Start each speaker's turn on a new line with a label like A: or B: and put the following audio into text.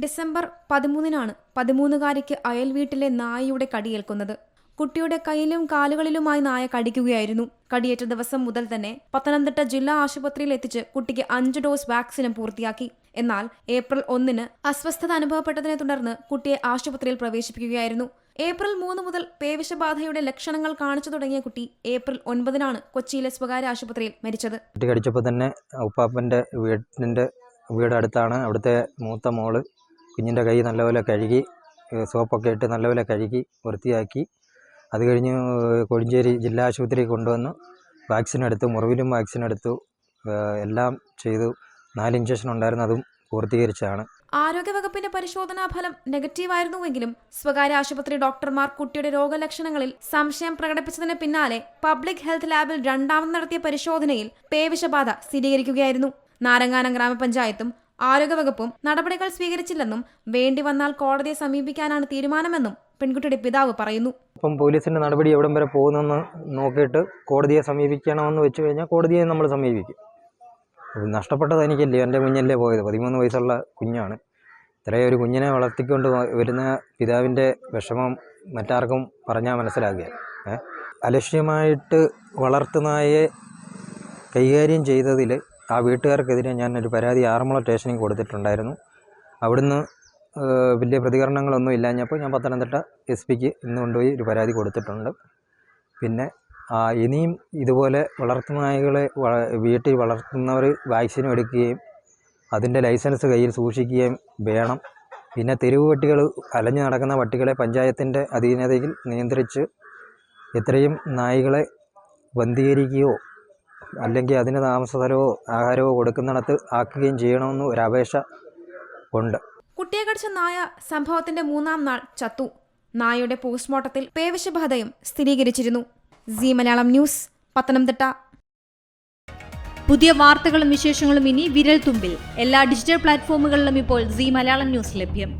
A: December 13-നാണ് 13-കാരിക്ക് അയൽവീട്ടിലെ നായയുടെ കടിയേൽക്കുന്നത്. കുട്ടിയുടെ കൈയിലും കാലുകളിലുമായി നായ കടിക്കുകയായിരുന്നു. കടിയേറ്റ ദിവസം മുതൽ തന്നെ പത്തനംതിട്ട ജില്ലാ ആശുപത്രിയിൽ എത്തിച്ച് കുട്ടിക്ക് 5 ഡോസ് വാക്സിനും പൂർത്തിയാക്കി. എന്നാൽ ഏപ്രിൽ 1-ന് അസ്വസ്ഥത അനുഭവപ്പെട്ടതിനെ തുടർന്ന് കുട്ടിയെ ആശുപത്രിയിൽ പ്രവേശിപ്പിക്കുകയായിരുന്നു. ഏപ്രിൽ 3 മുതൽ പേവിഷബാധയുടെ ലക്ഷണങ്ങൾ കാണിച്ചു തുടങ്ങിയ കുട്ടി ഏപ്രിൽ 9-നാണ് കൊച്ചിയിലെ സ്വകാര്യ ആശുപത്രിയിൽ മരിച്ചത്.
B: കുട്ടി കടിച്ചപ്പോൾ തന്നെ ഉപ്പാപ്പൻ്റെ വീടടുത്താണ്. അവിടുത്തെ മൂത്ത മോള് കുഞ്ഞിൻ്റെ കൈ നല്ലപോലെ കഴുകി സോപ്പൊക്കെ ഇട്ട് നല്ലപോലെ കഴുകി വൃത്തിയാക്കി അത് കഴിഞ്ഞ് കോഴഞ്ചേരി ജില്ലാ ആശുപത്രിയിൽ കൊണ്ടുവന്ന് വാക്സിൻ എടുത്തു, മുറിവിലും വാക്സിൻ എടുത്തു, എല്ലാം ചെയ്തു. 4 ഇഞ്ചക്ഷൻ ഉണ്ടായിരുന്നു, അതും പൂർത്തീകരിച്ചാണ്.
A: ആരോഗ്യവകുപ്പിന്റെ പരിശോധനാ ഫലം നെഗറ്റീവായിരുന്നുവെങ്കിലും സ്വകാര്യ ആശുപത്രി ഡോക്ടർമാർ കുട്ടിയുടെ രോഗലക്ഷണങ്ങളിൽ സംശയം പ്രകടിപ്പിച്ചതിന് പിന്നാലെ പബ്ലിക് ഹെൽത്ത് ലാബിൽ രണ്ടാമത് നടത്തിയ പരിശോധനയിൽ പേവിഷബാധ സ്ഥിരീകരിക്കുകയായിരുന്നു. നാരങ്ങാനം ഗ്രാമപഞ്ചായത്തും ആരോഗ്യവകുപ്പും നടപടികൾ സ്വീകരിച്ചില്ലെന്നും വേണ്ടി വന്നാൽ കോടതിയെ സമീപിക്കാനാണ് തീരുമാനമെന്നും പെൺകുട്ടിയുടെ പിതാവ് പറയുന്നു.
B: അപ്പം പോലീസിന്റെ നടപടി എവിടം വരെ പോകുന്നെന്ന് നോക്കിയിട്ട് കോടതിയെ സമീപിക്കണമെന്ന് വെച്ച് കഴിഞ്ഞാൽ കോടതിയെ നമ്മൾ സമീപിക്കും. നഷ്ടപ്പെട്ടത് എനിക്കല്ലേ, എൻ്റെ കുഞ്ഞല്ലേ പോയത്. 13 വയസ്സുള്ള കുഞ്ഞാണ്. ഇത്രയും ഒരു കുഞ്ഞിനെ വളർത്തിക്കൊണ്ട് വരുന്ന പിതാവിൻ്റെ വിഷമം മറ്റാർക്കും പറഞ്ഞാൽ മനസ്സിലാകുക. അലക്ഷ്യമായിട്ട് വളർത്തുനായെ കൈകാര്യം ചെയ്തതിൽ ആ വീട്ടുകാർക്കെതിരെ ഞാനൊരു പരാതി ആറന്മുള സ്റ്റേഷനിൽ കൊടുത്തിട്ടുണ്ടായിരുന്നു. അവിടുന്ന് വലിയ പ്രതികരണങ്ങളൊന്നും ഇല്ലാഞ്ഞപ്പോൾ ഞാൻ പത്തനംതിട്ട SP-ക്ക് ഇന്ന് കൊണ്ടുപോയി ഒരു പരാതി കൊടുത്തിട്ടുണ്ട്. പിന്നെ ഇനിയും ഇതുപോലെ വളർത്തുനായകളെ വീട്ടിൽ വളർത്തുന്നവർ വാക്സിനും എടുക്കുകയും അതിൻ്റെ ലൈസൻസ് കയ്യിൽ സൂക്ഷിക്കുകയും വേണം. പിന്നെ തെരുവ് പട്ടികൾ, അലഞ്ഞു നടക്കുന്ന പട്ടികളെ പഞ്ചായത്തിൻ്റെ അധീനതയിൽ നിയന്ത്രിച്ച് എത്രയും നായ്കളെ ബന്ധീകരിക്കുകയോ അല്ലെങ്കിൽ അതിന് താമസസ്ഥലമോ ആഹാരമോ കൊടുക്കുന്നിടത്ത് ആക്കുകയും ചെയ്യണമെന്ന് ഒരു അപേക്ഷ ഉണ്ട്.
A: കുട്ടിയെ കടിച്ച നായ സംഭവത്തിന്റെ 3-ാം നാൾ ചത്തു. നായയുടെ പോസ്റ്റ്മോർട്ടത്തിൽ പേവിഷബാധയും സ്ഥിരീകരിച്ചിരുന്നു. Zee Malayalam news, Pathanamthitta.
C: പുതിയ വാർത്തകളും വിശേഷങ്ങളും ഇനി വിരൽ തുമ്പിൽ. എല്ലാ ഡിജിറ്റൽ പ്ലാറ്റ്ഫോമുകളിലും ഇപ്പോൾ സീ മലയാളം ന്യൂസ് ലഭ്യം.